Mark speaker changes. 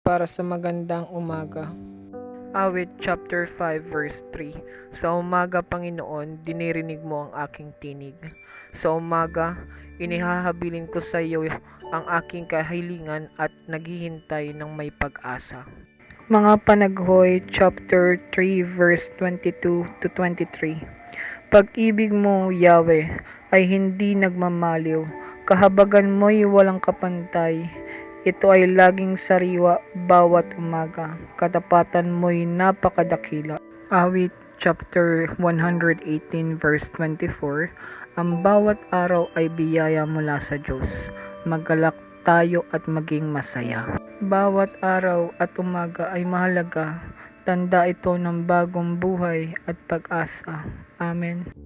Speaker 1: para sa magandang umaga. Awit chapter 5 verse 3. Sa umaga, Panginoon, dinirinig mo ang aking tinig. Sa umaga, inihahabilin ko sa iyo ang aking kahilingan at naghihintay ng may pag-asa. Mga Panaghoy chapter 3 verse 22 to 23. Pag-ibig mo, Yahweh, ay hindi nagmamaliw. Kahabagan mo'y walang kapantay. Ito ay laging sariwa bawat umaga. Katapatan mo'y napakadakila. Awit chapter 118 verse 24. Ang bawat araw ay biyaya mula sa Diyos. Magalak tayo at maging masaya. Bawat araw at umaga ay mahalaga. Tanda ito ng bagong buhay at pag-asa. Amen.